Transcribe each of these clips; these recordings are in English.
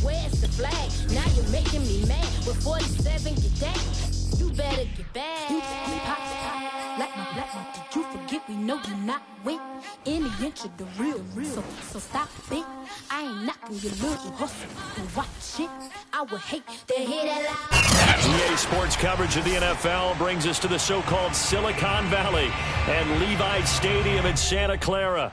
where's the flag? Now you're making me mad. With 47, get that. You better get back. You pop, like my black one. Did you forget we know you not win? Any inch of the real. So stop it. I ain't knocking your little hustle. But watch it. I would hate to hear that loud. EA Sports coverage of the NFL brings us to the so-called Silicon Valley and Levi Stadium in Santa Clara.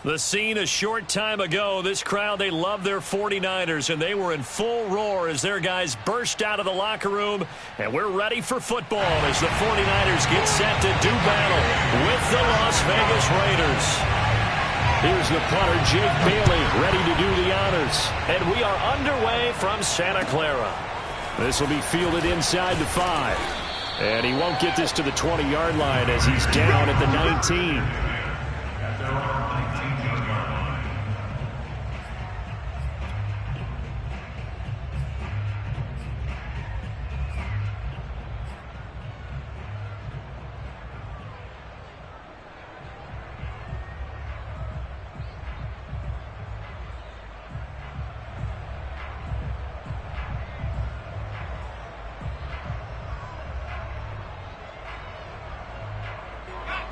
The scene a short time ago. This crowd, they love their 49ers, and they were in full roar as their guys burst out of the locker room. And we're ready for football as the 49ers get set to do battle with the Las Vegas Raiders. Here's the punter, Jake Bailey, ready to do the honors. And we are underway from Santa Clara. This will be fielded inside the 5. And he won't get this to the 20-yard line as he's down at the 19.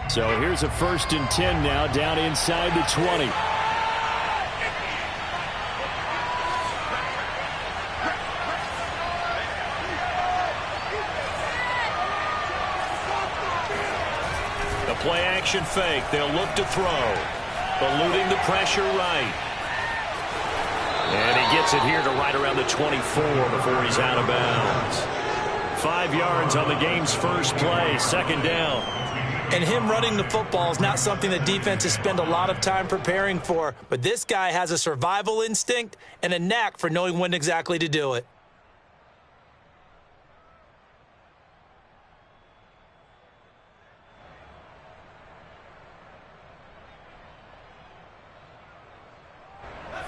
So here's a 1st and 10 now, down inside the 20. The play action fake. They'll look to throw. Eluding the pressure right. And he gets it here to right around the 24 before he's out of bounds. 5 yards on the game's first play, 2nd down. And him running the football is not something that defenses spend a lot of time preparing for. But this guy has a survival instinct and a knack for knowing when exactly to do it.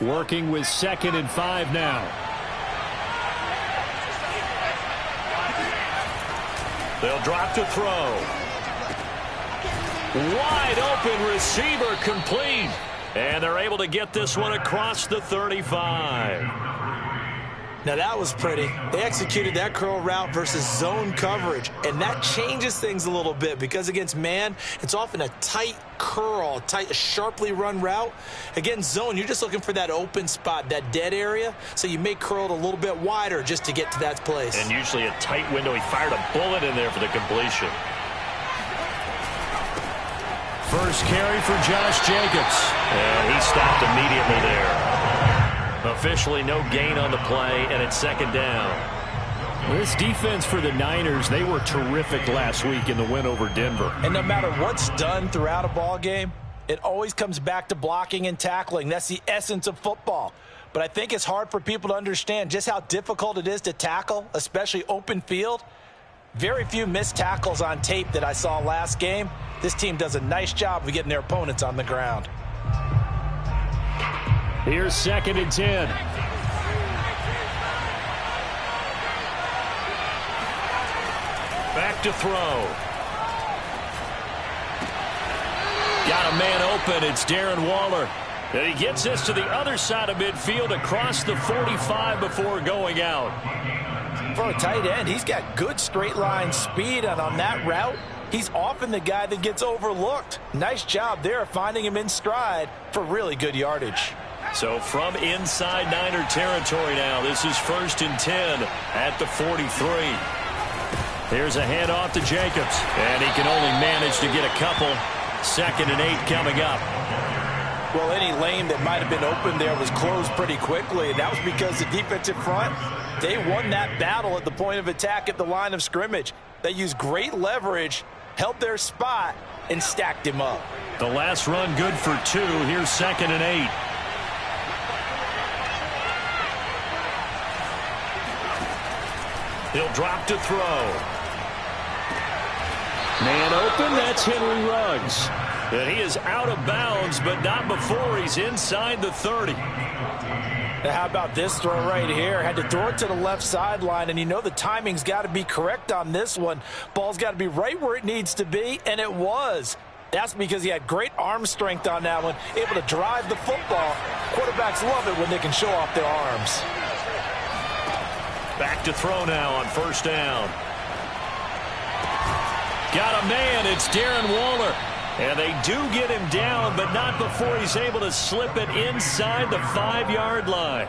Working with 2nd and 5 now. They'll drop to throw. Wide open receiver complete. And they're able to get this one across the 35. Now that was pretty. They executed that curl route versus zone coverage. And that changes things a little bit because against man, it's often a tight curl, a sharply run route. Against zone, you're just looking for that open spot, that dead area. So you may curl it a little bit wider just to get to that place. And usually a tight window. He fired a bullet in there for the completion. First carry for Josh Jacobs. And he stopped immediately there. Officially no gain on the play, and it's 2nd down. This defense for the Niners, they were terrific last week in the win over Denver. And no matter what's done throughout a ball game, it always comes back to blocking and tackling. That's the essence of football. But I think it's hard for people to understand just how difficult it is to tackle, especially open field. Very few missed tackles on tape that I saw last game. This team does a nice job of getting their opponents on the ground. Here's 2nd and 10. Back to throw. Got a man open. It's Darren Waller. And he gets this to the other side of midfield across the 45 before going out. For a tight end, he's got good straight line speed, and on that route, he's often the guy that gets overlooked. Nice job there finding him in stride for really good yardage. So from inside Niner territory now, this is 1st and 10 at the 43. Here's a handoff to Jacobs, and he can only manage to get a couple. 2nd and 8 coming up. Well, any lane that might have been open there was closed pretty quickly, and that was because the defensive front, they won that battle at the point of attack at the line of scrimmage. They used great leverage, held their spot, and stacked him up. The last run good for 2. Here's 2nd and 8. He'll drop to throw. Man open, that's Henry Ruggs. And he is out of bounds, but not before he's inside the 30. Now how about this throw right here? Had to throw it to the left sideline, and you know the timing's got to be correct on this one. Ball's got to be right where it needs to be, and it was. That's because he had great arm strength on that one, able to drive the football. Quarterbacks love it when they can show off their arms. Back to throw now on first down. Got a man. It's Darren Waller. And they do get him down, but not before he's able to slip it inside the 5-yard line.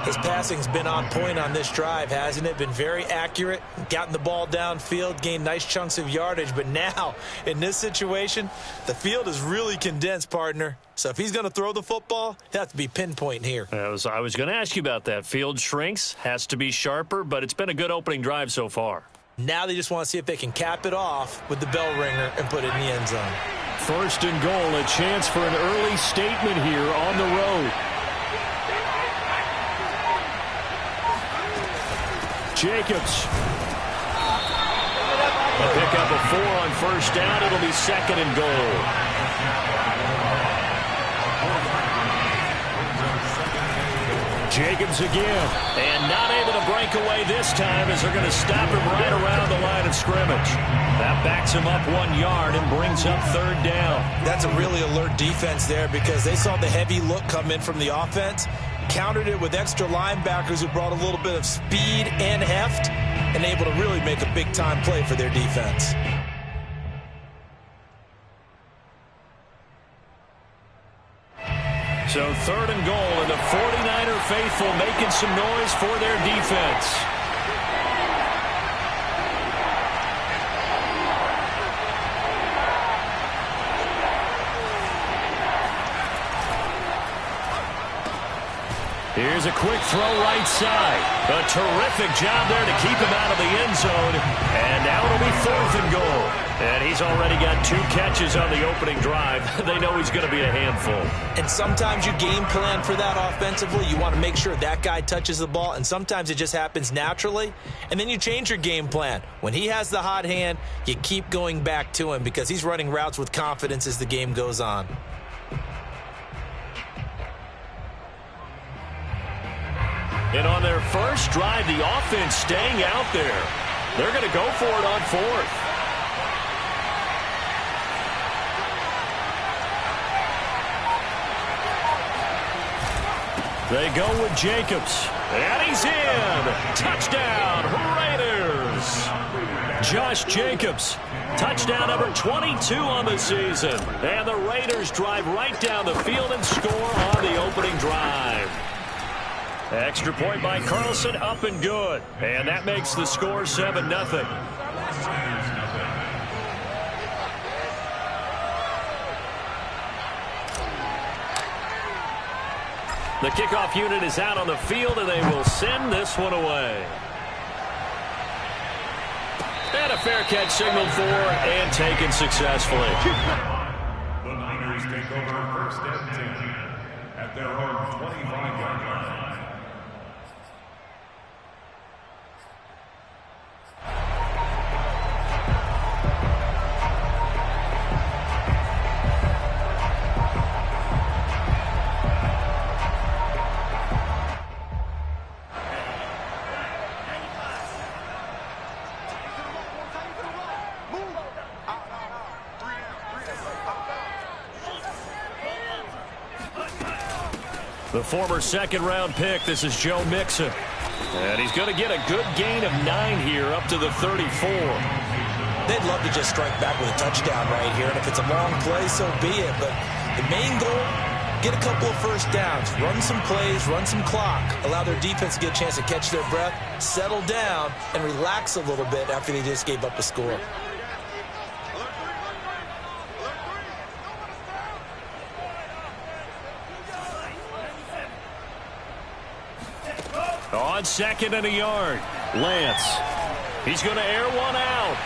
His passing's been on point on this drive, hasn't it? Been very accurate, gotten the ball downfield, gained nice chunks of yardage. But now, in this situation, the field is really condensed, partner. So if he's going to throw the football, it has to be pinpoint here. I was going to ask you about that. Field shrinks, has to be sharper, but it's been a good opening drive so far. Now they just want to see if they can cap it off with the bell ringer and put it in the end zone. First and goal, a chance for an early statement here on the road. Jacobs. A pickup of 4 on first down. It'll be second and goal. Jacobs again, and not able to break away this time as they're going to stop him right around the line of scrimmage. That backs him up 1 yard and brings up third down. That's a really alert defense there because they saw the heavy look come in from the offense, countered it with extra linebackers who brought a little bit of speed and heft, and able to really make a big-time play for their defense. So third and goal, and the 49er faithful making some noise for their defense. Here's a quick throw right side. A terrific job there to keep him out of the end zone. And now it'll be fourth and goal. And he's already got 2 catches on the opening drive. They know he's going to be a handful. And sometimes you game plan for that offensively. You want to make sure that guy touches the ball, and sometimes it just happens naturally. And then you change your game plan. When he has the hot hand, you keep going back to him because he's running routes with confidence as the game goes on. And on their first drive, the offense staying out there. They're going to go for it on fourth. They go with Jacobs. And he's in. Touchdown, Raiders. Josh Jacobs. Touchdown number 22 on the season. And the Raiders drive right down the field and score on the opening drive. Extra point by Carlson, up and good. And that makes the score 7-0. The kickoff unit is out on the field, and they will send this one away. And a fair catch signaled for and taken successfully. The Niners take over first and 10 at their own 25-yard line. The former second-round pick, this is Joe Mixon. And he's going to get a good gain of 9 here up to the 34. They'd love to just strike back with a touchdown right here, and if it's a long play, so be it. But the main goal, get a couple of first downs, run some plays, run some clock, allow their defense to get a chance to catch their breath, settle down, and relax a little bit after they just gave up a score. On second and a yard, Lance. He's going to air one out.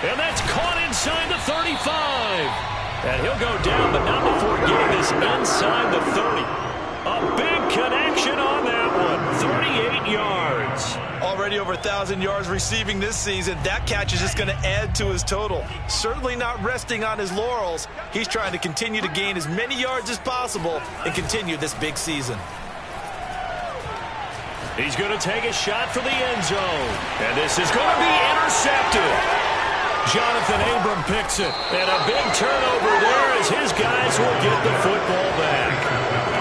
And that's caught inside the 35. And he'll go down, but not before getting this inside the 30. A big connection on that one. 38 yards. Already over 1,000 yards receiving this season. That catch is just going to add to his total. Certainly not resting on his laurels. He's trying to continue to gain as many yards as possible and continue this big season. He's going to take a shot for the end zone. And this is going to be intercepted. Jonathan Abram picks it. And a big turnover there as his guys will get the football back.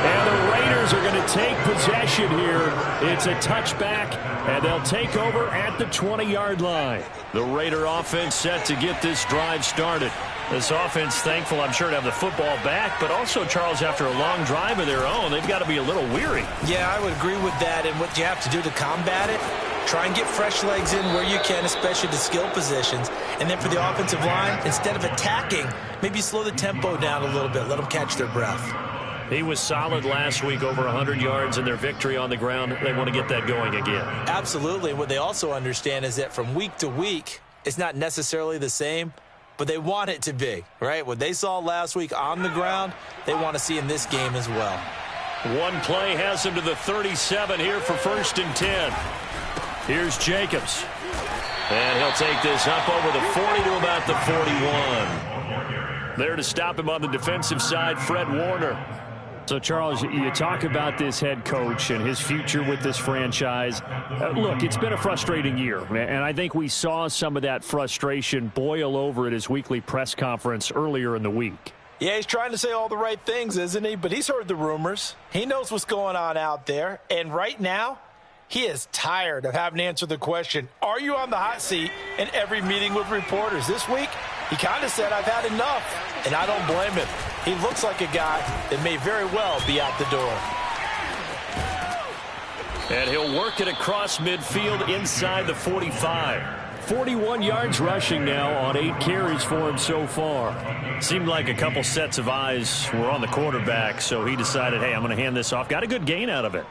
And the Raiders are going to take possession here. It's a touchback, and they'll take over at the 20-yard line. The Raider offense set to get this drive started. This offense thankful, I'm sure, to have the football back, but also, Charles, after a long drive of their own, they've got to be a little weary. Yeah, I would agree with that, and what you have to do to combat it, try and get fresh legs in where you can, especially the skill positions. And then for the offensive line, instead of attacking, maybe slow the tempo down a little bit, let them catch their breath. He was solid last week, over 100 yards in their victory on the ground. They want to get that going again. Absolutely. What they also understand is that from week to week, it's not necessarily the same, but they want it to be, right? What they saw last week on the ground, they want to see in this game as well. One play has him to the 37 here for 1st and 10. Here's Jacobs. And he'll take this up over the 40 to about the 41. There to stop him on the defensive side, Fred Warner. So, Charles, you talk about this head coach and his future with this franchise. Look, it's been a frustrating year, and I think we saw some of that frustration boil over at his weekly press conference earlier in the week. Yeah, he's trying to say all the right things, isn't he? But he's heard the rumors. He knows what's going on out there. And right now, he is tired of having to answer the question, are you on the hot seat in every meeting with reporters? This week, he kind of said, I've had enough, and I don't blame him. He looks like a guy that may very well be out the door. And he'll work it across midfield inside the 45. 41 yards rushing now on 8 carries for him so far. Seemed like a couple sets of eyes were on the quarterback, so he decided, hey, I'm going to hand this off. Got a good gain out of it.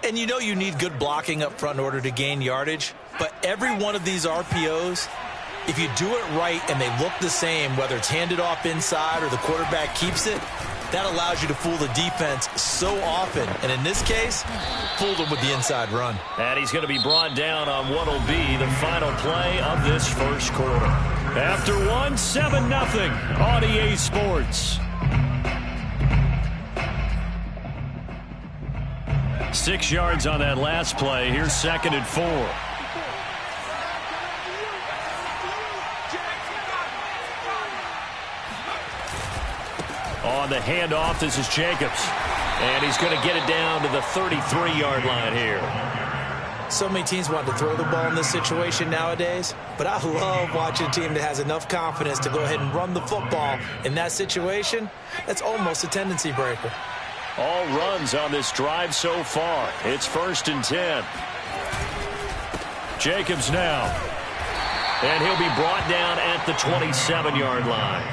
And you know you need good blocking up front in order to gain yardage, but every one of these RPOs, if you do it right and they look the same, whether it's handed off inside or the quarterback keeps it, that allows you to fool the defense so often. And in this case, fooled them with the inside run. And he's going to be brought down on what will be the final play of this first quarter. After 7-0 on EA Sports. 6 yards on that last play. Here's 2nd and 4. On the handoff, this is Jacobs. And he's going to get it down to the 33-yard line here. So many teams want to throw the ball in this situation nowadays, but I love watching a team that has enough confidence to go ahead and run the football. In that situation, that's almost a tendency breaker. All runs on this drive so far. It's 1st and 10. Jacobs now. And he'll be brought down at the 27-yard line.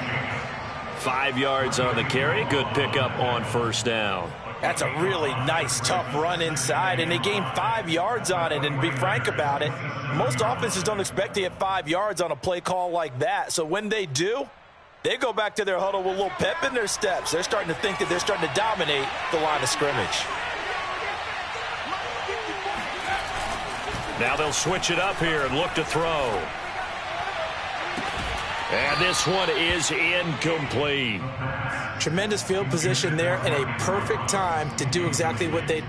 5 yards on the carry. Good pickup on 1st down. That's a really nice, tough run inside, and they gained 5 yards on it. And to be frank about it, most offenses don't expect to get 5 yards on a play call like that. So when they do, they go back to their huddle with a little pep in their steps. They're starting to think that they're starting to dominate the line of scrimmage. Now they'll switch it up here and look to throw. And this one is incomplete. Tremendous field position there and a perfect time to do exactly what they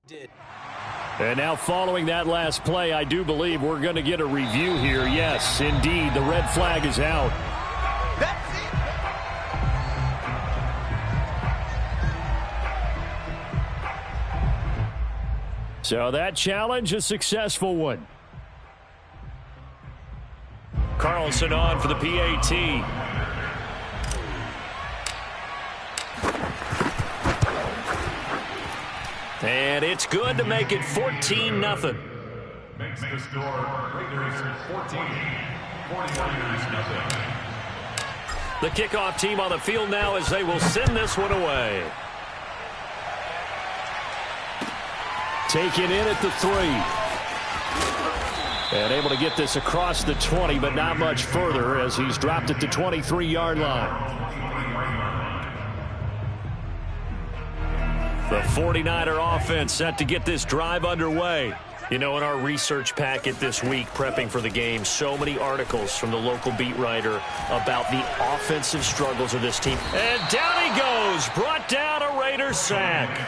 did. And now following that last play, I do believe we're going to get a review here. Yes, indeed, the red flag is out. So that challenge, a successful one. Carlson on for the PAT. And it's good to make it 14-0. Makes the score Raiders 14, 49ers nothing. The kickoff team on the field now as they will send this one away. Taken in at the 3. And able to get this across the 20, but not much further as he's dropped at the 23-yard line. The 49er offense set to get this drive underway. You know, in our research packet this week, prepping for the game, so many articles from the local beat writer about the offensive struggles of this team. And down he goes, brought down a Raider sack.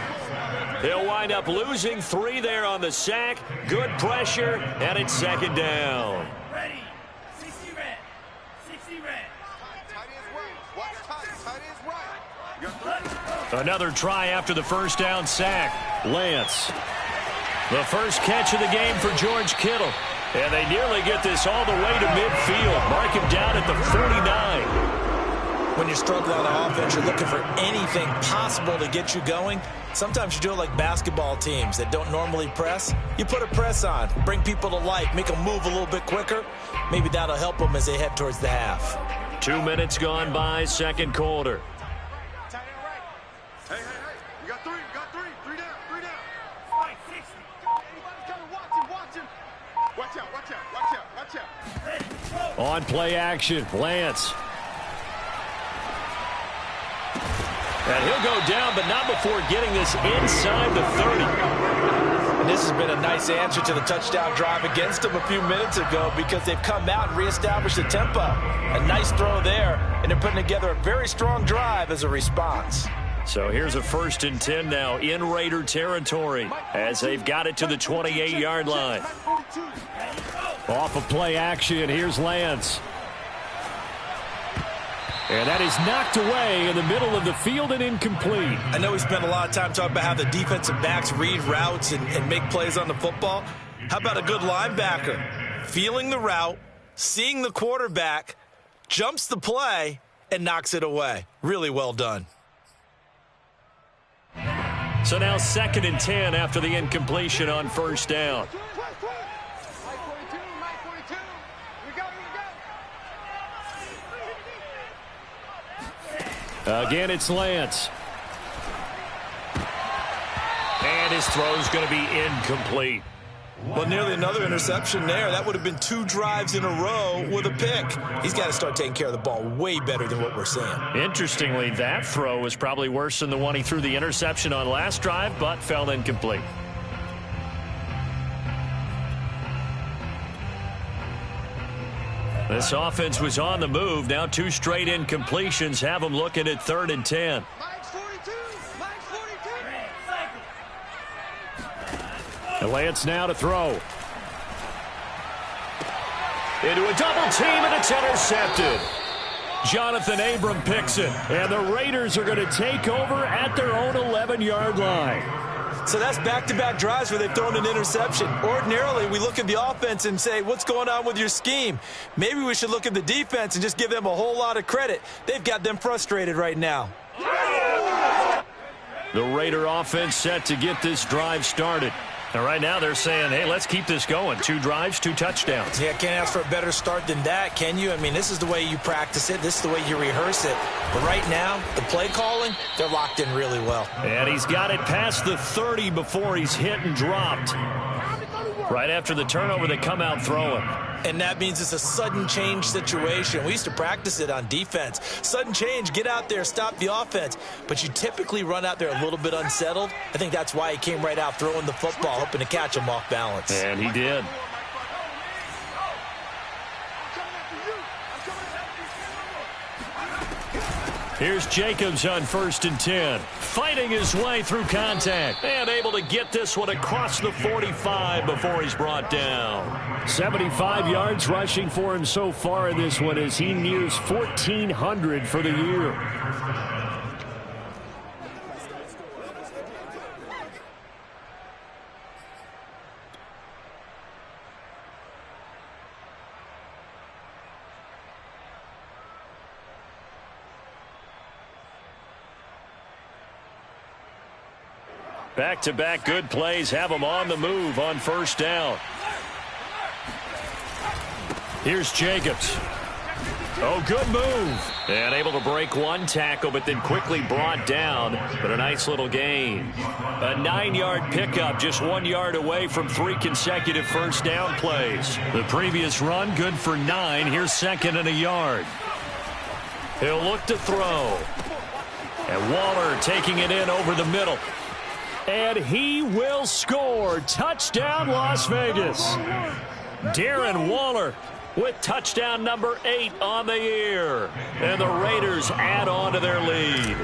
They'll wind up losing 3 there on the sack. Good pressure, and it's 2nd down. Ready. 60 red. 60 red. Another try after the first down sack. Lance. The first catch of the game for George Kittle. And they nearly get this all the way to midfield. Mark him down at the 49. When you're struggling on offense, you're looking for anything possible to get you going. Sometimes you do it like basketball teams that don't normally press. You put a press on, bring people to life, make them move a little bit quicker. Maybe that'll help them as they head towards the half. 2 minutes gone by, second quarter. Hey, you got three. Three down. Anybody's coming, watch him. Watch out. On play action, Lance. And he'll go down, but not before getting this inside the 30. And this has been a nice answer to the touchdown drive against them a few minutes ago because they've come out and reestablished the tempo. A nice throw there, and they're putting together a very strong drive as a response. So here's a 1st and 10 now in Raider territory as they've got it to the 28-yard line. Off of play action, here's Lance. And that is knocked away in the middle of the field and incomplete. I know we spent a lot of time talking about how the defensive backs read routes and make plays on the football. How about a good linebacker? Feeling the route, seeing the quarterback, jumps the play, and knocks it away. Really well done. So now 2nd and 10 after the incompletion on first down. Again, it's Lance. And his throw's going to be incomplete. Well, nearly another interception there. That would have been 2 drives in a row with a pick. He's got to start taking care of the ball way better than what we're seeing. Interestingly, that throw was probably worse than the one he threw the interception on last drive, but fell incomplete. This offense was on the move. Now 2 straight incompletions have them looking at 3rd and 10. And Lance now to throw. Into a double team, and it's intercepted. Jonathan Abram picks it, and the Raiders are going to take over at their own 11-yard line. So that's back-to-back drives where they've thrown an interception. Ordinarily, we look at the offense and say, what's going on with your scheme? Maybe we should look at the defense and just give them a whole lot of credit. They've got them frustrated right now. The Raider offense set to get this drive started. And right now they're saying, hey, let's keep this going. 2 drives, 2 touchdowns. Yeah, can't ask for a better start than that, can you? I mean, this is the way you practice it. This is the way you rehearse it. But right now, the play calling, they're locked in really well. And he's got it past the 30 before he's hit and dropped. Right after the turnover, they come out throwing. And that means it's a sudden change situation. We used to practice it on defense. Sudden change, get out there, stop the offense. But you typically run out there a little bit unsettled. I think that's why he came right out throwing the football, hoping to catch him off balance. And he did. Here's Jacobs on 1st and 10. Fighting his way through contact. And able to get this one across the 45 before he's brought down. 75 yards rushing for him so far in this one as he nears 1,400 for the year. Back-to-back good plays have them on the move on first down. Here's Jacobs. Oh, good move. And able to break one tackle, but then quickly brought down. But a nice little gain. A 9-yard pickup, just 1 yard away from 3 consecutive first down plays. The previous run, good for 9. Here's 2nd and a yard. He'll look to throw. And Waller taking it in over the middle. And he will score. Touchdown, Las Vegas. Darren Waller with touchdown number 8 on the year. And the Raiders add on to their lead.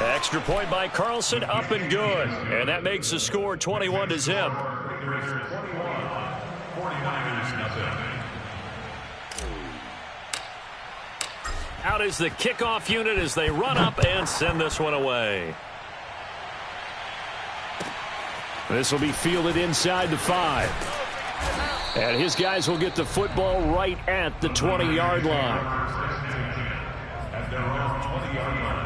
Extra point by Carlson, up and good. And that makes the score 21-0. 49ers nothing. Out is the kickoff unit as they run up and send this one away. This will be fielded inside the 5. And his guys will get the football right at the 20-yard line. At their own 20-yard line.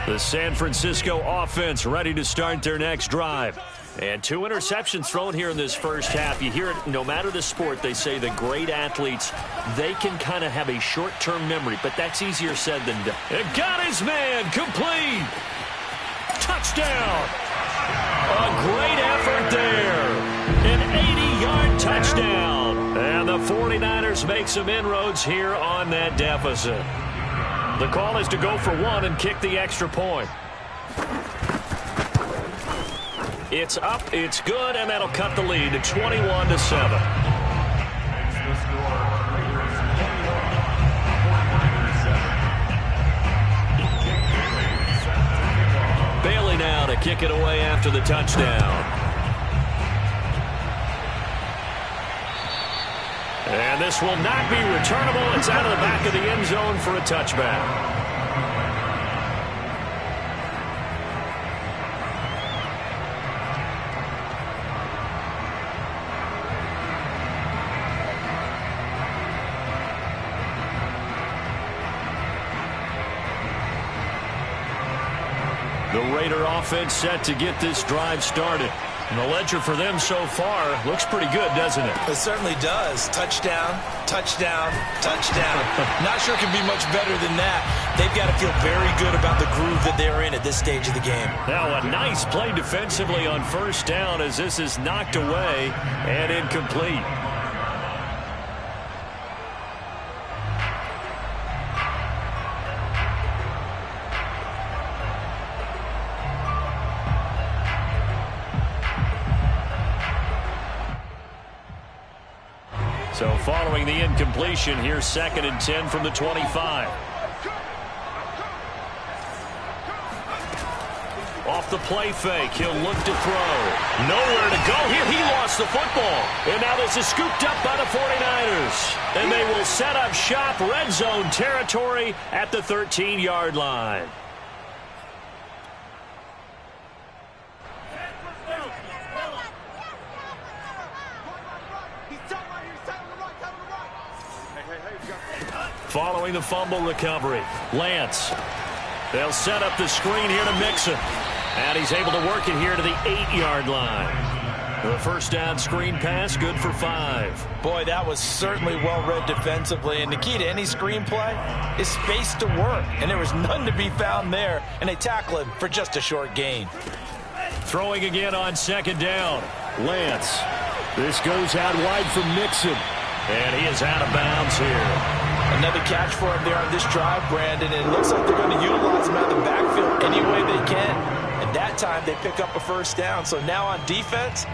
The San Francisco offense ready to start their next drive. And 2 interceptions thrown here in this first half. You hear it, no matter the sport, they say the great athletes, they can kind of have a short-term memory, but that's easier said than done. It got his man, complete. Touchdown. A great effort there. An 80-yard touchdown. And the 49ers make some inroads here on that deficit. The call is to go for 1 and kick the extra point. It's up, it's good, and that'll cut the lead to 21-7. Bailey now to kick it away after the touchdown. And this will not be returnable. It's out of the back of the end zone for a touchback. The Raider offense set to get this drive started. And the ledger for them so far looks pretty good, doesn't it? It certainly does. Touchdown, touchdown, touchdown. Not sure it can be much better than that. They've got to feel very good about the groove that they're in at this stage of the game. Now a nice play defensively on first down as this is knocked away and incomplete. So following the incompletion, here's 2nd and 10 from the 25. Off the play fake, he'll look to throw. Nowhere to go here. He lost the football. And now this is scooped up by the 49ers. And they will set up shop, red zone territory at the 13-yard line. Following the fumble recovery, Lance. They'll set up the screen here to Mixon. And he's able to work it here to the 8-yard line. The first down screen pass, good for 5. Boy, that was certainly well read defensively. And the key to any screen play is space to work. And there was none to be found there. And they tackle him for just a short gain. Throwing again on 2nd down. Lance. This goes out wide for Mixon. And he is out of bounds here. Another catch for him there on this drive, Brandon. And it looks like they're going to utilize him out of the backfield any way they can. And that time they pick up a first down. So now on defense,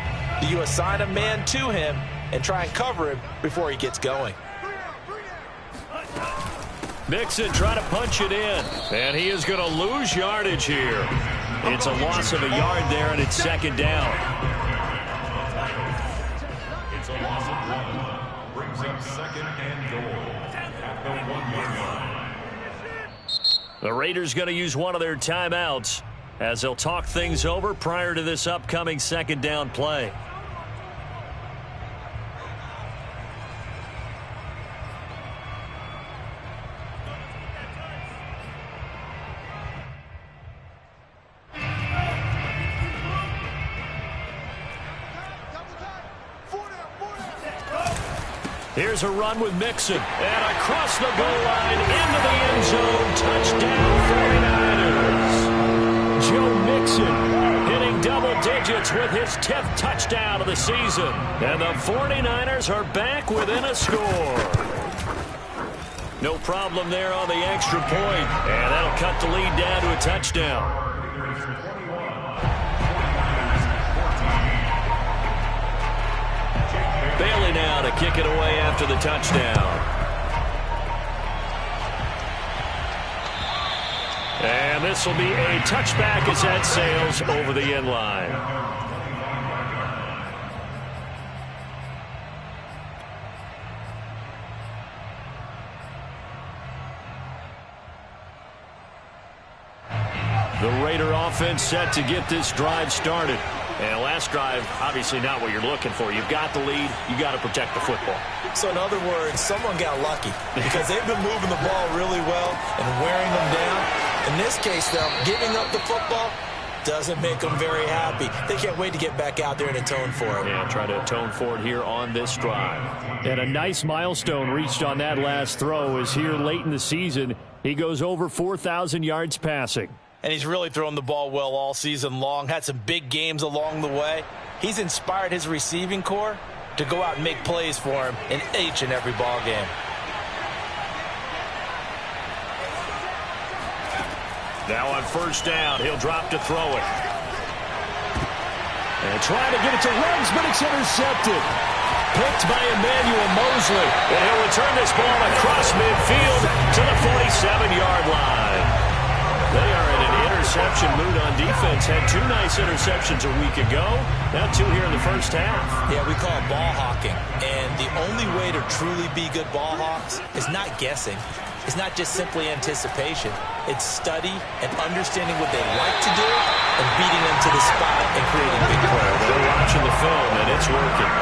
you assign a man to him and try and cover him before he gets going. Mixon trying to punch it in. And he is going to lose yardage here. It's a loss of a yard there, and it's 2nd down. It's a loss of 1. Brings up 2nd and goal. The 1-yard line. The Raiders going to use one of their timeouts as they'll talk things over prior to this upcoming 2nd down play. Here's a run with Mixon. And across the goal line into the end zone. Touchdown 49ers. Joe Mixon hitting double digits with his 10th touchdown of the season. And the 49ers are back within a score. No problem there on the extra point. And that'll cut the lead down to a touchdown. Bailey now to kick it away after the touchdown. And this will be a touchback as that sails over the end line. The Raider offense set to get this drive started. And last drive, obviously not what you're looking for. You've got the lead. You got to protect the football. So in other words, someone got lucky because they've been moving the ball really well and wearing them down. In this case, though, giving up the football doesn't make them very happy. They can't wait to get back out there and atone for it. Yeah, try to atone for it here on this drive. And a nice milestone reached on that last throw is here late in the season. He goes over 4,000 yards passing. And he's really thrown the ball well all season long, had some big games along the way. He's inspired his receiving corps to go out and make plays for him in each and every ball game. Now on first down, he'll drop to throw it. And trying to get it to Ruggs, but it's intercepted. Picked by Emmanuel Mosley. And he'll return this ball across midfield to the 47-yard line. They are in an interception mood on defense. Had 2 nice interceptions a week ago. Now 2 here in the first half. Yeah, we call it ball hawking. And the only way to truly be good ball hawks is not guessing. It's not just simply anticipation. It's study and understanding what they like to do and beating them to the spot and creating big plays. They're watching the film, and it's working.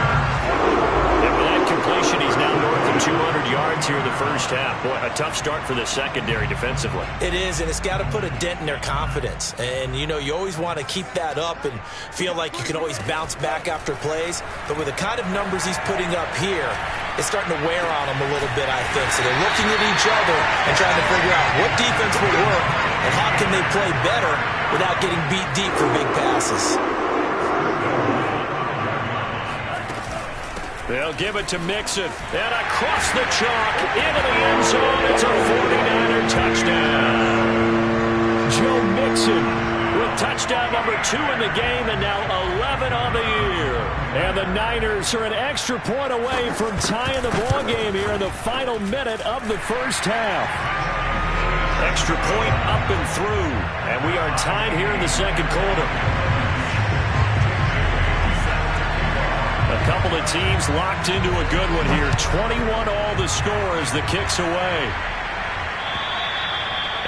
And with that completion, he's now north of 200 yards here in the first half. Boy, a tough start for the secondary defensively. It is, and it's got to put a dent in their confidence. And, you know, you always want to keep that up and feel like you can always bounce back after plays. But with the kind of numbers he's putting up here, it's starting to wear on them a little bit, I think. So they're looking at each other and trying to figure out what defense will work and how can they play better without getting beat deep for big passes. They'll give it to Mixon. And across the chalk into the end zone. It's a 49er touchdown. Joe Mixon with touchdown number 2 in the game and now 11 on the year. And the Niners are an extra point away from tying the ball game here in the final minute of the first half. Extra point up and through. And we are tied here in the second quarter. A couple of teams locked into a good one here. 21 all the score as the kick's away.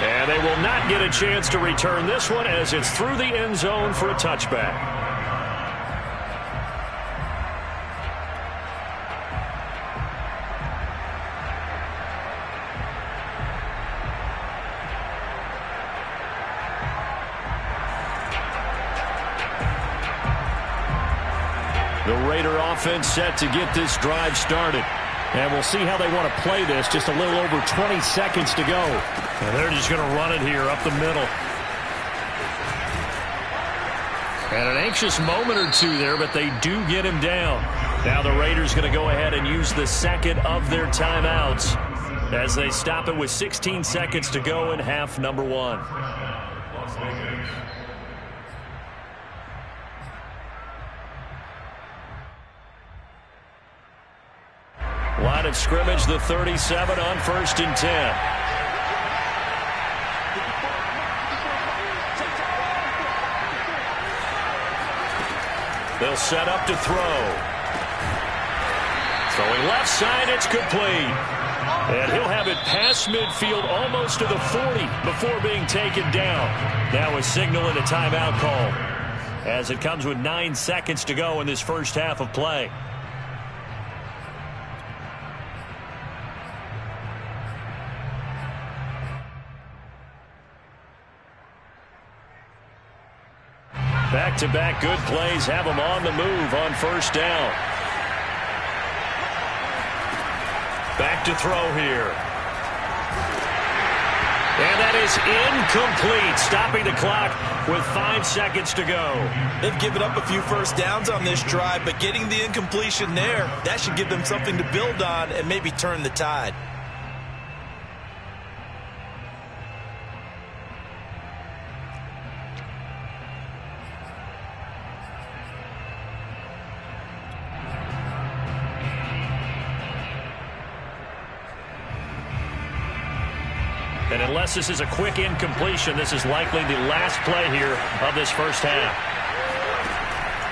And they will not get a chance to return this one as it's through the end zone for a touchback. The Raider offense set to get this drive started. And we'll see how they want to play this. Just a little over 20 seconds to go. And they're just going to run it here up the middle. And an anxious moment or two there, but they do get him down. Now the Raiders going to go ahead and use the second of their timeouts as they stop it with 16 seconds to go in half number 1. Las Vegas. Line of scrimmage, the 37 on 1st and 10. They'll set up to throw. Throwing left side, it's complete. And he'll have it past midfield almost to the 40 before being taken down. Now a signal and a timeout call as it comes with 9 seconds to go in this first half of play. Back-to-back good plays have them on the move on first down. Back to throw here. And that is incomplete, stopping the clock with 5 seconds to go. They've given up a few first downs on this drive, but getting the incompletion there, that should give them something to build on and maybe turn the tide. unless this is a quick incompletion, this is likely the last play here of this first half.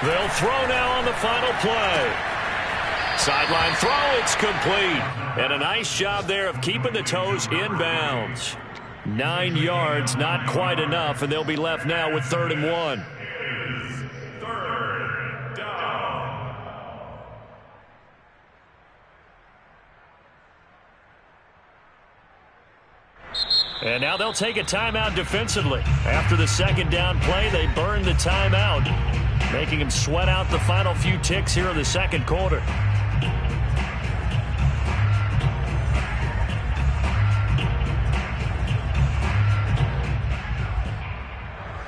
They'll throw now on the final play. Sideline throw, it's complete. And a nice job there of keeping the toes in bounds. 9 yards, not quite enough, and they'll be left now with 3rd and 1. Third down. And now they'll take a timeout defensively. After the second down play, they burn the timeout, making him sweat out the final few ticks here in the second quarter.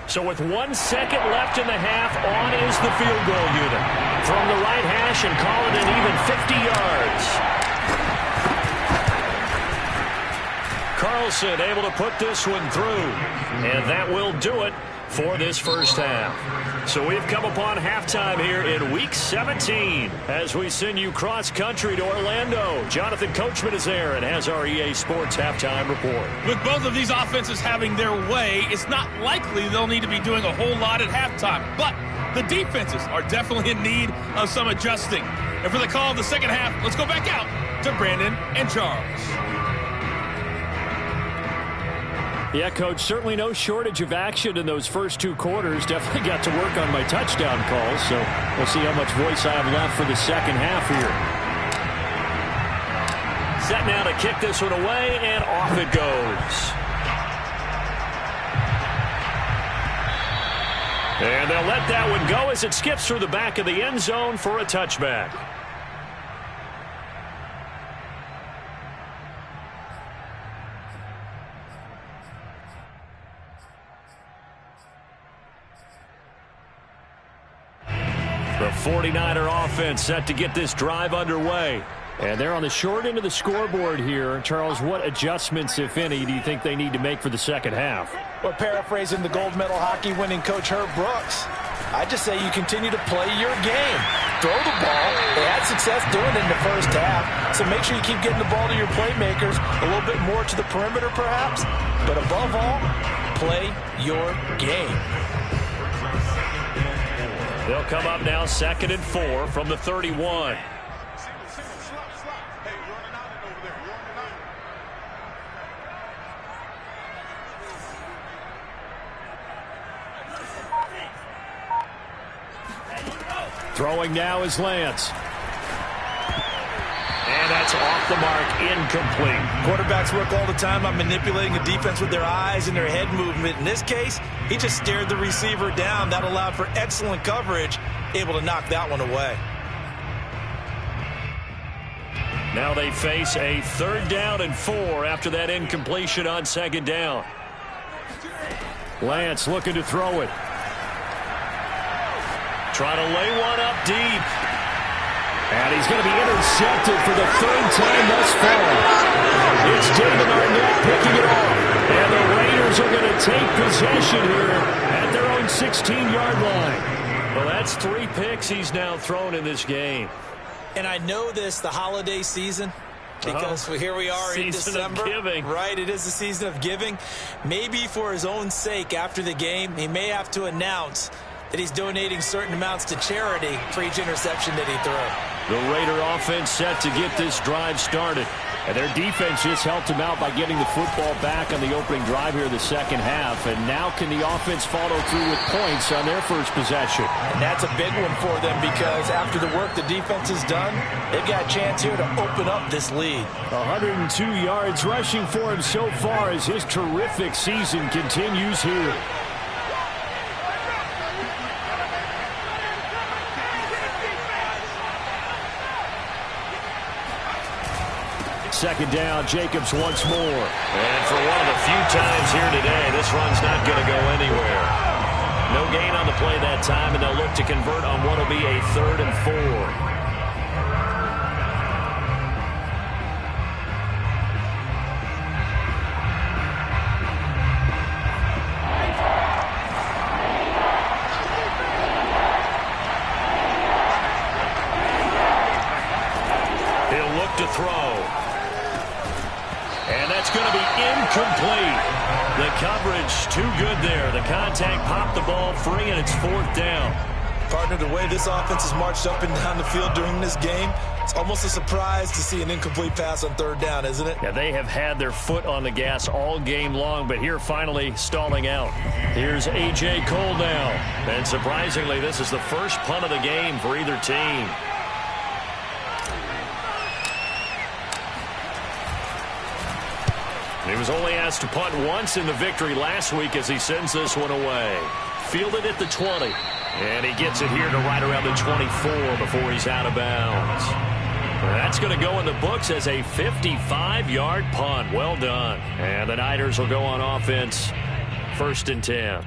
So with 1 second left in the half, on is the field goal unit. From the right hash and call it an even 50 yards. Carlson able to put this one through. And that will do it for this first half. So we've come upon halftime here in Week 17 as we send you cross-country to Orlando. Jonathan Coachman is there and has our EA Sports halftime report. With both of these offenses having their way, it's not likely they'll need to be doing a whole lot at halftime. But the defenses are definitely in need of some adjusting. And for the call of the second half, let's go back out to Brandon and Charles. Yeah, Coach, certainly no shortage of action in those first 2 quarters. Definitely got to work on my touchdown calls, so we'll see how much voice I have left for the second half here. Set now to kick this one away, and off it goes. And they'll let that one go as it skips through the back of the end zone for a touchback. The 49er offense set to get this drive underway. And they're on the short end of the scoreboard here. Charles, what adjustments, if any, do you think they need to make for the second half? Well, paraphrasing the gold medal hockey winning coach Herb Brooks, I just say you continue to play your game. Throw the ball. They had success doing it in the first half. So make sure you keep getting the ball to your playmakers, a little bit more to the perimeter perhaps. But above all, play your game. They'll come up now 2nd and 4 from the 31. Throwing now is Lance. And that's off the mark, incomplete. Quarterbacks work all the time on manipulating the defense with their eyes and their head movement. In this case, he just stared the receiver down. That allowed for excellent coverage, able to knock that one away. Now they face a 3rd down and 4 after that incompletion on 2nd down. Lance looking to throw it. Trying to lay one up deep. And he's going to be intercepted for the 3rd time thus far. It's David Arnett picking it off. And the Raiders are going to take possession here at their own 16-yard line. Well, that's 3 picks he's now thrown in this game. And I know this, the holiday season, because here we are in December. Season of giving. Right, it is the season of giving. Maybe for his own sake after the game, he may have to announce that he's donating certain amounts to charity for each interception that he threw. The Raider offense set to get this drive started. And their defense just helped him out by getting the football back on the opening drive here in the second half. And now can the offense follow through with points on their first possession? And that's a big one for them because after the work the defense has done, they've got a chance here to open up this lead. 102 yards rushing for him so far as his terrific season continues here. Second down, Jacobs once more. And for one of the few times here today, this run's not going to go anywhere. No gain on the play that time, and they'll look to convert on what will be a 3rd and 4. He'll look to throw. And that's going to be complete. The coverage too good there. The contact popped the ball free, and it's 4th down. Partner, the way this offense has marched up and down the field during this game, it's almost a surprise to see an incomplete pass on 3rd down, isn't it? Yeah, they have had their foot on the gas all game long, but here finally stalling out. Here's A.J. Cole now. And surprisingly, this is the first punt of the game for either team. He was only asked to punt once in the victory last week as he sends this one away. Fielded at the 20. And he gets it here to right around the 24 before he's out of bounds. That's going to go in the books as a 55-yard punt. Well done. And the Niners will go on offense. 1st and 10.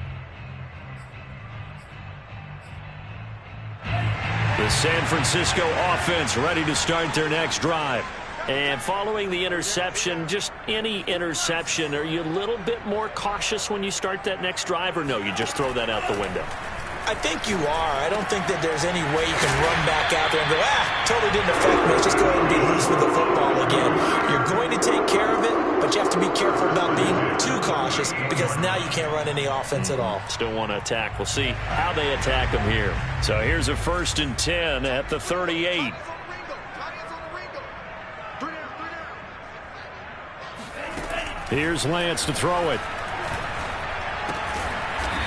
The San Francisco offense ready to start their next drive. And following the interception, just any interception, are you a little bit more cautious when you start that next drive, or no, you just throw that out the window? I think you are. I don't think that there's any way you can run back out there and go, totally didn't affect me. Let's just go ahead and be loose with the football again. You're going to take care of it, but you have to be careful about being too cautious because now you can't run any offense at all. Still want to attack. We'll see how they attack them here. So here's a 1st and 10 at the 38. Here's Lance to throw it.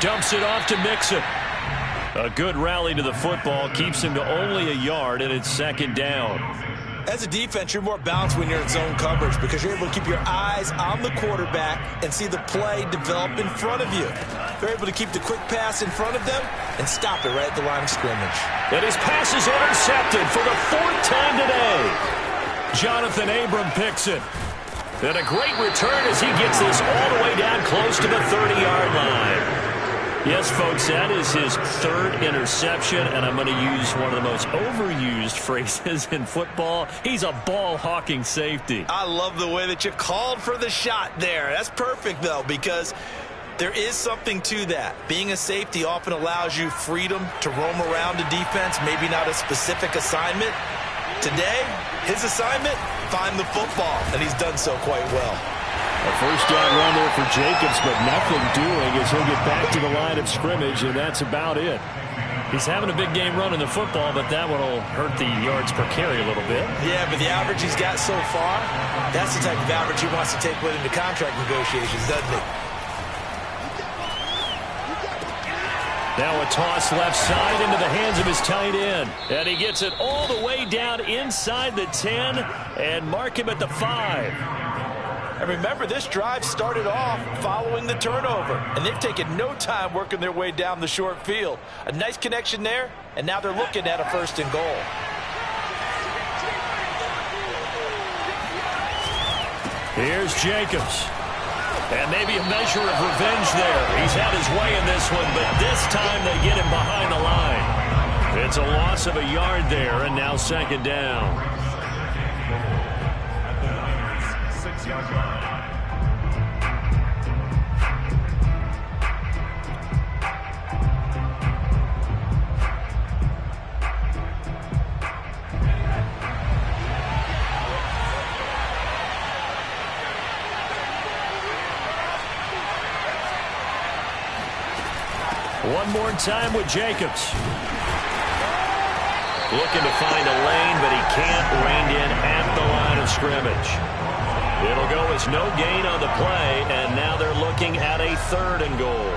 Dumps it off to Mixon. A good rally to the football keeps him to only a yard, and it's 2nd down. As a defense, you're more balanced when you're in zone coverage because you're able to keep your eyes on the quarterback and see the play develop in front of you. They're able to keep the quick pass in front of them and stop it right at the line of scrimmage. And his pass is intercepted for the 4th time today. Jonathan Abram picks it. And a great return as he gets this all the way down close to the 30-yard line. Yes, folks, that is his 3rd interception, and I'm going to use one of the most overused phrases in football. He's a ball-hawking safety. I love the way that you called for the shot there. That's perfect, though, because there is something to that. Being a safety often allows you freedom to roam around the defense, maybe not a specific assignment. Today, his assignment, find the football, and he's done so quite well. A 1st down run there for Jacobs, but nothing doing as he'll get back to the line of scrimmage, and that's about it. He's having a big game running the football, but that one will hurt the yards per carry a little bit. Yeah, but the average he's got so far, that's the type of average he wants to take with him to contract negotiations, doesn't he? Now a toss left side into the hands of his tight end. And he gets it all the way down inside the 10 and mark him at the 5. And remember, this drive started off following the turnover, and they've taken no time working their way down the short field. A nice connection there, and now they're looking at a 1st and goal. Here's Jacobs. And maybe a measure of revenge there. He's had his way in this one, but this time they get him behind the line. It's a loss of a yard there, and now 2nd down. 6-yard line. One more time with Jacobs. Looking to find a lane, but he can't rein in at the line of scrimmage. It'll go as no gain on the play, and now they're looking at a 3rd and goal.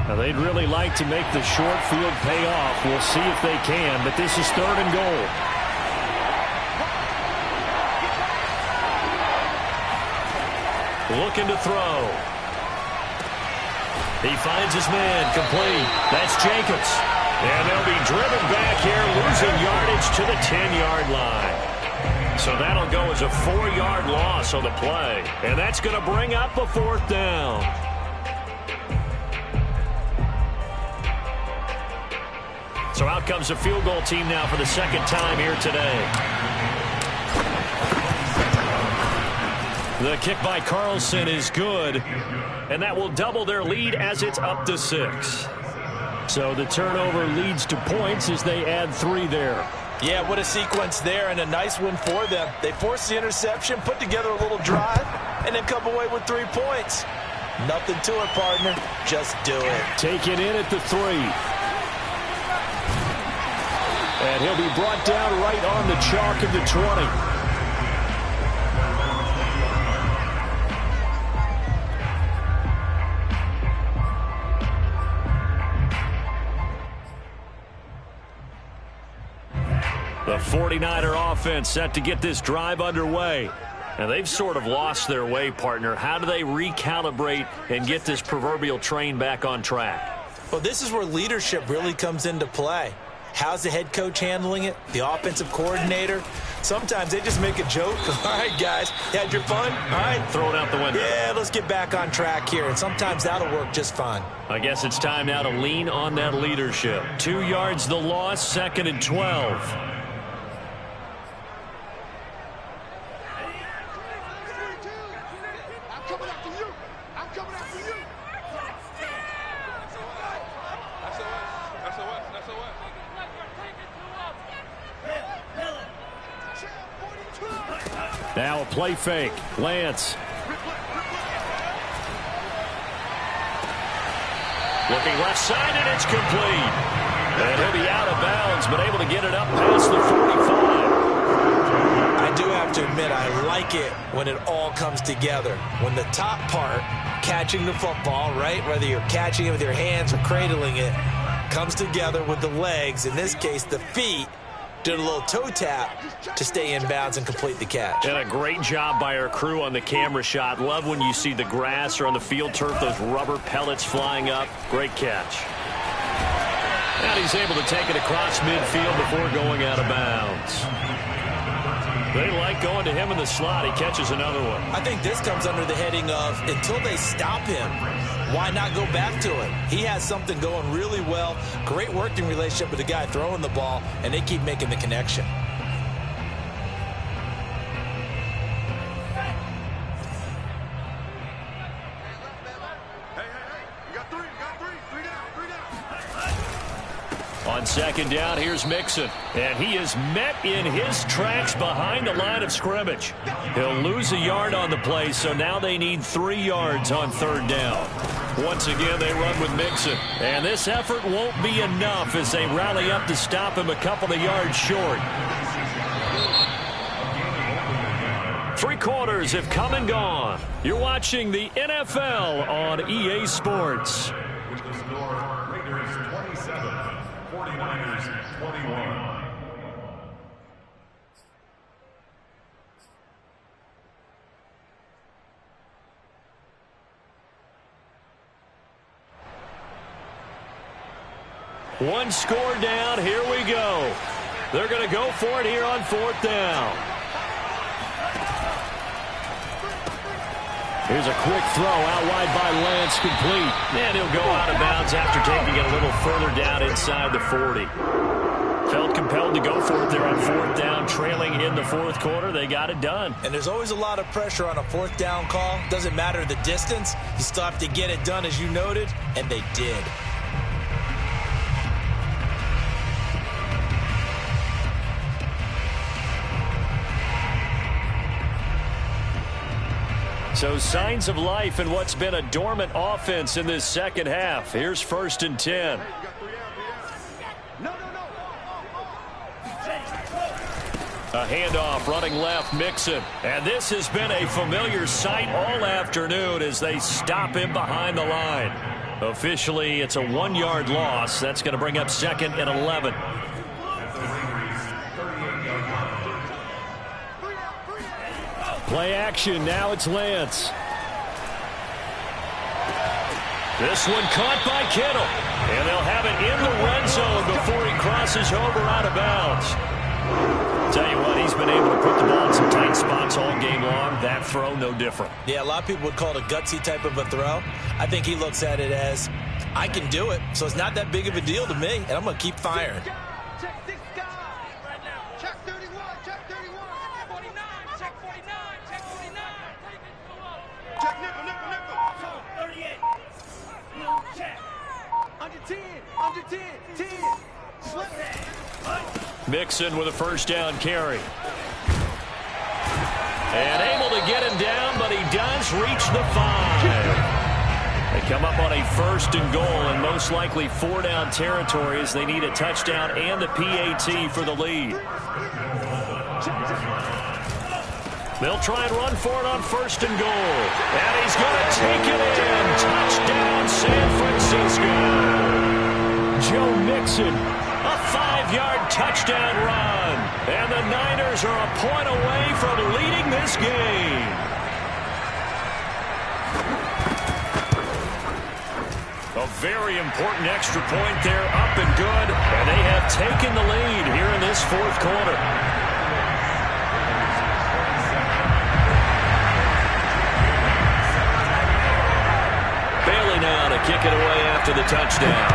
Now they'd really like to make the short field pay off. We'll see if they can, but this is 3rd and goal. Looking to throw. He finds his man, complete. That's Jacobs. And they'll be driven back here, losing yardage to the 10-yard line. So that'll go as a 4-yard loss on the play. And that's going to bring up a 4th down. So out comes the field goal team now for the 2nd time here today. The kick by Carlson is good, and that will double their lead as it's up to 6. So the turnover leads to points as they add 3 there. Yeah, what a sequence there, and a nice win for them. They forced the interception, put together a little drive, and then come away with 3 points. Nothing to it, partner. Just do it. Taken in at the 3. And he'll be brought down right on the chalk of the 20. The 49er offense set to get this drive underway. And they've sort of lost their way, partner. How do they recalibrate and get this proverbial train back on track? Well, this is where leadership really comes into play. How's the head coach handling it? The offensive coordinator? Sometimes they just make a joke. All right, guys, you had your fun? All right. Throw it out the window. Yeah, let's get back on track here. And sometimes that'll work just fine. I guess it's time now to lean on that leadership. 2 yards the loss, 2nd and 12. Now a play fake. Lance. Looking left side, and it's complete. And he'll be out of bounds, but able to get it up past the 45. I do have to admit, I like it when it all comes together. When the top part, catching the football, right, whether you're catching it with your hands or cradling it, comes together with the legs, in this case the feet, did a little toe tap to stay in bounds and complete the catch. And a great job by our crew on the camera shot. Love when you see the grass or on the field turf, those rubber pellets flying up. Great catch. And he's able to take it across midfield before going out of bounds. They like going to him in the slot. He catches another one. I think this comes under the heading of, until they stop him, why not go back to it? He has something going really well. Great working relationship with the guy throwing the ball, and they keep making the connection. On 2nd down, here's Mixon. And he is met in his tracks behind the line of scrimmage. He'll lose a yard on the play, so now they need 3 yards on 3rd down. Once again, they run with Mixon. And this effort won't be enough as they rally up to stop him a couple of yards short. 3 quarters have come and gone. You're watching the NFL on EA Sports. With the score, Raiders 27, 49ers 21. One score down. Here we go. They're going to go for it here on 4th down. Here's a quick throw out wide by Lance, complete. And he'll go out of bounds after taking it a little further down inside the 40. Felt compelled to go for it there on 4th down, trailing in the 4th quarter. They got it done. And there's always a lot of pressure on a 4th down call. Doesn't matter the distance. You still have to get it done, as you noted, and they did. So signs of life in what's been a dormant offense in this 2nd half. Here's 1st and 10. A handoff running left, Mixon. And this has been a familiar sight all afternoon as they stop him behind the line. Officially, it's a 1-yard loss. That's going to bring up 2nd and 11. Play action. Now it's Lance. This one caught by Kittle. And they'll have it in the red zone before he crosses over out of bounds. Tell you what, he's been able to put the ball in some tight spots all game long. That throw, no different. Yeah, a lot of people would call it a gutsy type of a throw. I think he looks at it as, I can do it, so it's not that big of a deal to me, and I'm going to keep firing. Check 6 guys. Right now. Check 31. Check 31. 49. Check 49. Check 49. Check nickel, nickel, nickel. 38. Check. Under 10. Under 10. 10. Slip. Mixon with a first down carry. And able to get him down, but he does reach the 5. They come up on a 1st and goal, and most likely 4-down territory as they need a touchdown and a PAT for the lead. They'll try and run for it on 1st and goal. And he's going to take it in. Touchdown, San Francisco. Joe Mixon, a 5-yard touchdown run. And the Niners are a point away from leading this game. A very important extra point there, up and good. And they have taken the lead here in this 4th quarter. Bailey now to kick it away after the touchdown.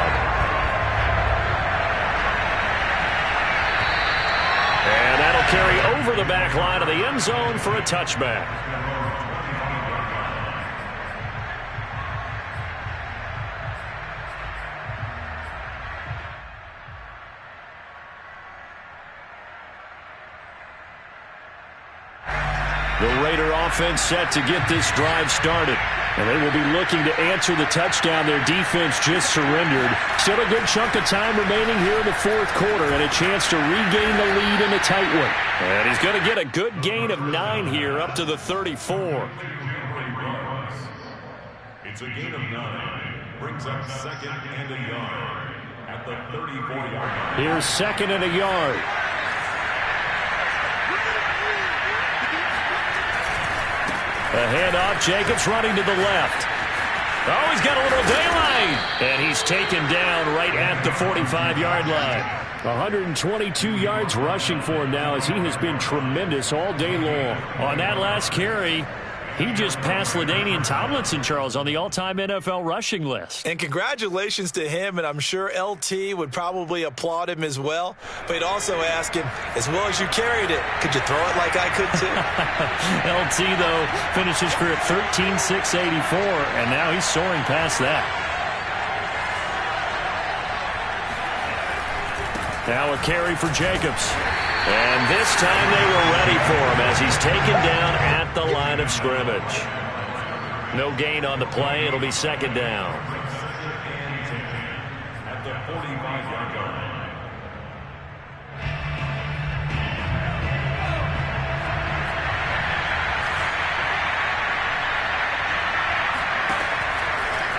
And that'll carry over the back line of the end zone for a touchback. The Raider offense set to get this drive started. And they will be looking to answer the touchdown their defense just surrendered. Still a good chunk of time remaining here in the 4th quarter and a chance to regain the lead in a tight one. And he's going to get a good gain of 9 here up to the 34. It's a gain of 9. Brings up 2nd and a yard at the 34-yard line. Here's 2nd and a yard. A handoff, Jacobs running to the left. Oh, he's got a little daylight. And he's taken down right at the 45-yard line. 122 yards rushing for him now as he has been tremendous all day long. On that last carry, he just passed LaDainian Tomlinson, Charles, on the all-time NFL rushing list. And congratulations to him, and I'm sure LT would probably applaud him as well. But he'd also ask him, as well as you carried it, could you throw it like I could too? LT, though, finished his career at 13,684, and now he's soaring past that. Now a carry for Jacobs. And this time they were ready for him as he's taken down at the line of scrimmage. No gain on the play. It'll be 2nd down. At the 45-yard line.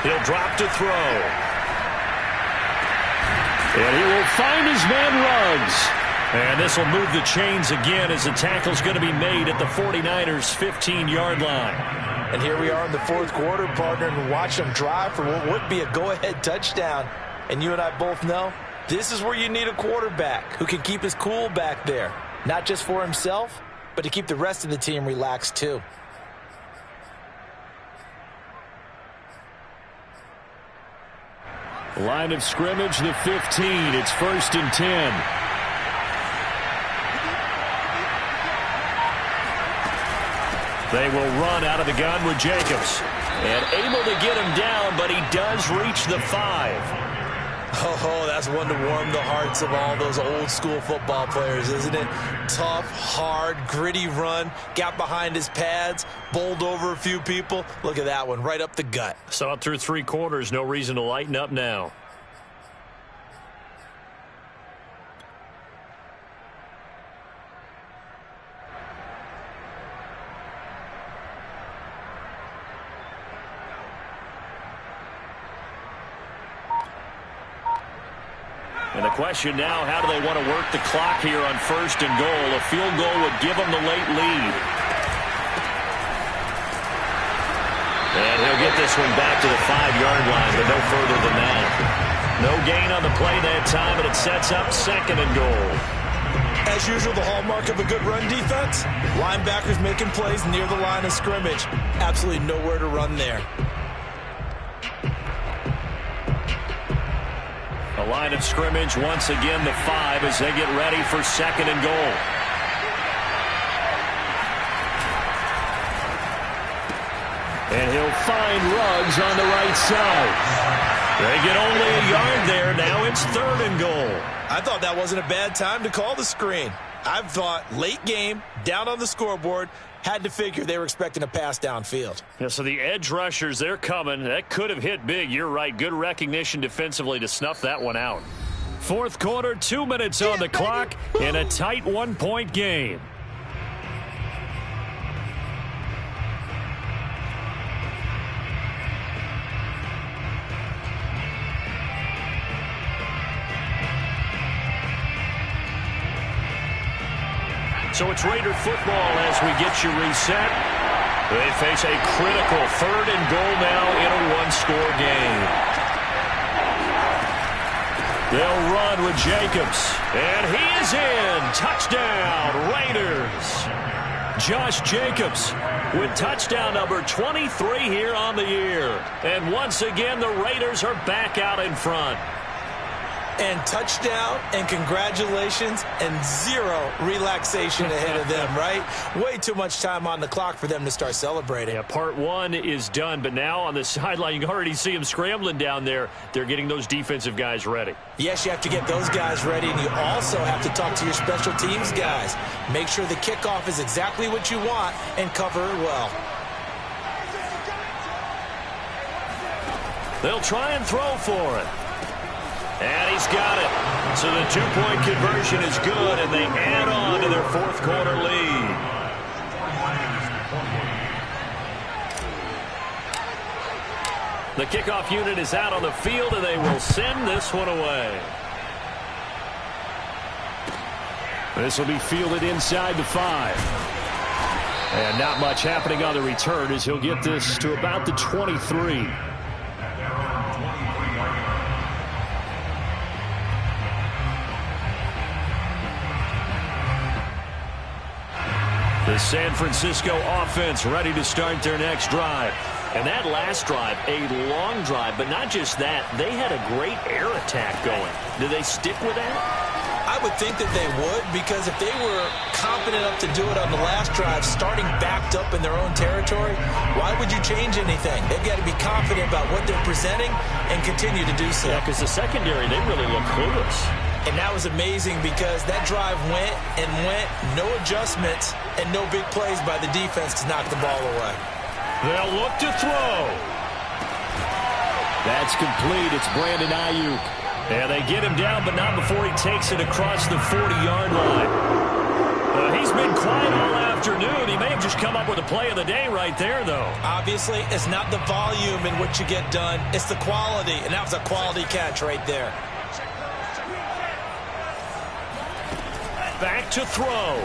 He'll drop to throw. And he will find his man Ruggs. And this will move the chains again as the tackle's going to be made at the 49ers' 15-yard line. And here we are in the 4th quarter, partner, and watch them drive for what would be a go-ahead touchdown. And you and I both know this is where you need a quarterback who can keep his cool back there. Not just for himself, but to keep the rest of the team relaxed too. Line of scrimmage, the 15. It's 1st and 10. They will run out of the gun with Jacobs. And able to get him down, but he does reach the 5. Oh, that's one to warm the hearts of all those old school football players, isn't it? Tough, hard, gritty run, got behind his pads, bowled over a few people. Look at that one, right up the gut. Saw it through 3 quarters, no reason to lighten up now. And the question now, how do they want to work the clock here on 1st and goal? A field goal would give them the late lead. And he'll get this one back to the 5-yard line, but no further than that. No gain on the play that time, but it sets up 2nd and goal. As usual, the hallmark of a good run defense, linebackers making plays near the line of scrimmage. Absolutely nowhere to run there. The line of scrimmage, once again, the 5 as they get ready for 2nd and goal. And he'll find Ruggs on the right side. They get only a yard there. Now it's 3rd and goal. I thought that wasn't a bad time to call the screen. I've thought late game, down on the scoreboard, had to figure they were expecting a pass downfield. Yeah, so the edge rushers, they're coming. That could have hit big. You're right. Good recognition defensively to snuff that one out. 4th quarter, 2 minutes on the clock in a tight 1-point game. So it's Raider football as we get you reset. They face a critical 3rd and goal now in a 1-score game. They'll run with Jacobs. And he is in. Touchdown, Raiders. Josh Jacobs with touchdown number 23 here on the year. And once again, the Raiders are back out in front. And touchdown and congratulations and 0 relaxation ahead of them, right? Way too much time on the clock for them to start celebrating. Yeah, part 1 is done, but now on the sideline, you can already see them scrambling down there. They're getting those defensive guys ready. Yes, you have to get those guys ready, and you also have to talk to your special teams guys. Make sure the kickoff is exactly what you want and cover it well. They'll try and throw for it. And he's got it. So the 2-point conversion is good, and they add on to their 4th quarter lead. The kickoff unit is out on the field, and they will send this one away. This will be fielded inside the 5. And not much happening on the return as he'll get this to about the 23. The San Francisco offense ready to start their next drive. And that last drive, a long drive, but not just that. They had a great air attack going. Do they stick with that? I would think that they would, because if they were confident enough to do it on the last drive, starting backed up in their own territory, why would you change anything? They've got to be confident about what they're presenting and continue to do so. Yeah, because the secondary, they really look clueless. And that was amazing because that drive went and went, no adjustments, and no big plays by the defense to knock the ball away. They'll look to throw. That's complete. It's Brandon Ayuk. And they get him down, but not before he takes it across the 40-yard line. He's been quiet all afternoon. He may have just come up with a play of the day right there, though. Obviously, it's not the volume in which you get done. It's the quality, and that was a quality catch right there. Back to throw.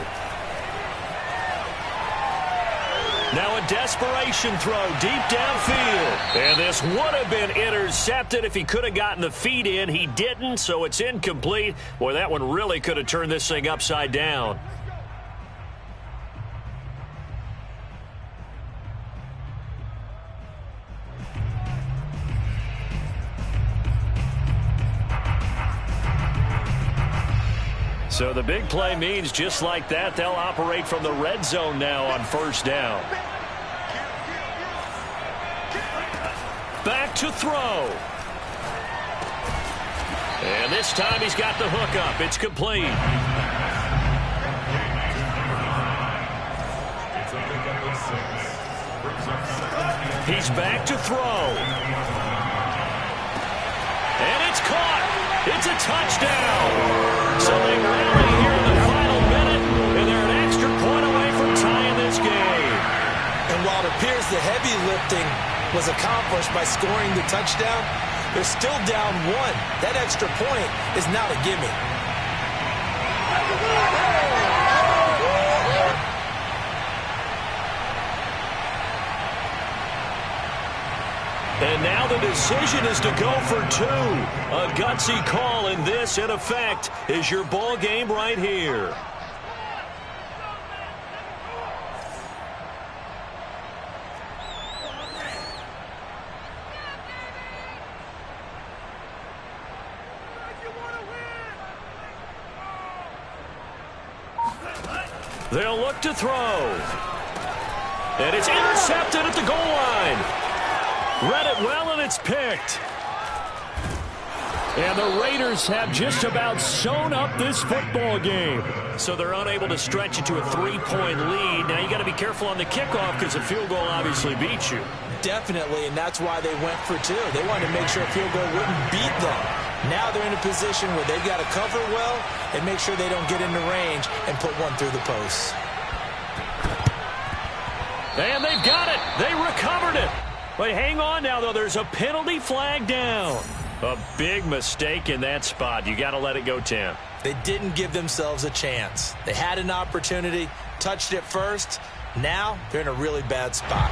Now a desperation throw deep downfield. And this would have been intercepted if he could have gotten the feet in. He didn't, so it's incomplete. Boy, that one really could have turned this thing upside down. So the big play means just like that, they'll operate from the red zone now on 1st down. Back to throw. And this time he's got the hook up. It's complete. He's back to throw. And it's caught. It's a touchdown. So they rally here in the final minute, and they're an extra point away from tying this game. And while it appears the heavy lifting was accomplished by scoring the touchdown, they're still down 1. That extra point is not a gimme. And now the decision is to go for 2. A gutsy call, and this, in effect, is your ball game right here. They'll look to throw. And it's intercepted at the goal line. Read it well, and it's picked. And the Raiders have just about sewn up this football game. So they're unable to stretch it to a 3-point lead. Now you got to be careful on the kickoff because a field goal obviously beats you. Definitely, and that's why they went for 2. They wanted to make sure a field goal wouldn't beat them. Now they're in a position where they've got to cover well and make sure they don't get into range and put one through the post. And they've got it. They recovered it. But hang on now, though. There's a penalty flag down. A big mistake in that spot. You got to let it go, Tim. They didn't give themselves a chance. They had an opportunity, touched it first. Now they're in a really bad spot.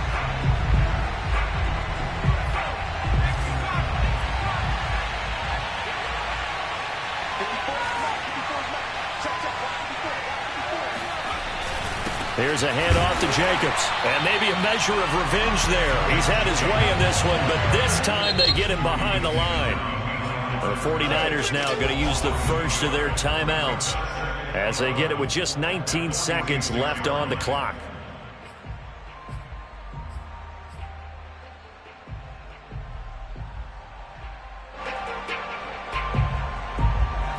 Here's a handoff to Jacobs. And maybe a measure of revenge there. He's had his way in this one, but this time they get him behind the line. The 49ers now going to use the first of their timeouts as they get it with just 19 seconds left on the clock.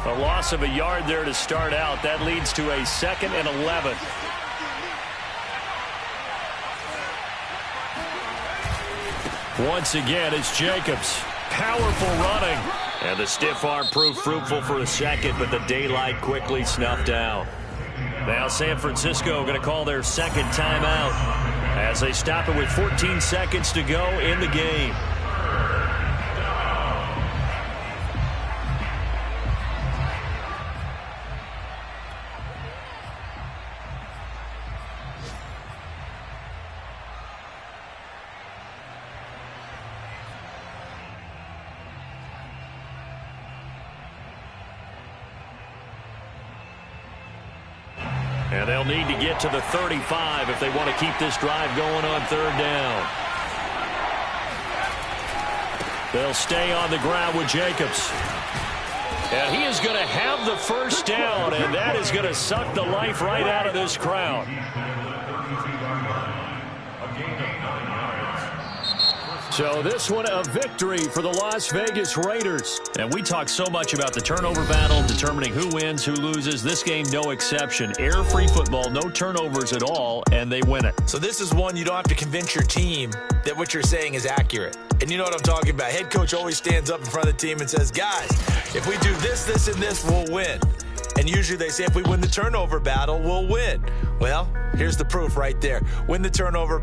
A loss of a yard there to start out. That leads to a 2nd and 11. Once again, it's Jacobs. Powerful running. And the stiff arm proved fruitful for a second, but the daylight quickly snuffed out. Now San Francisco going to call their 2nd timeout as they stop it with 14 seconds to go in the game. And they'll need to get to the 35 if they want to keep this drive going on 3rd down. They'll stay on the ground with Jacobs. And he is going to have the first down, and that is going to suck the life right out of this crowd. So this one a victory for the Las Vegas Raiders. And we talk so much about the turnover battle, determining who wins, who loses. This game, no exception. Error-free football, no turnovers at all, and they win it. So this is one you don't have to convince your team that what you're saying is accurate. And you know what I'm talking about. Head coach always stands up in front of the team and says, guys, if we do this, this, and this, we'll win. And usually they say if we win the turnover battle, we'll win. Well, here's the proof right there. Win the turnover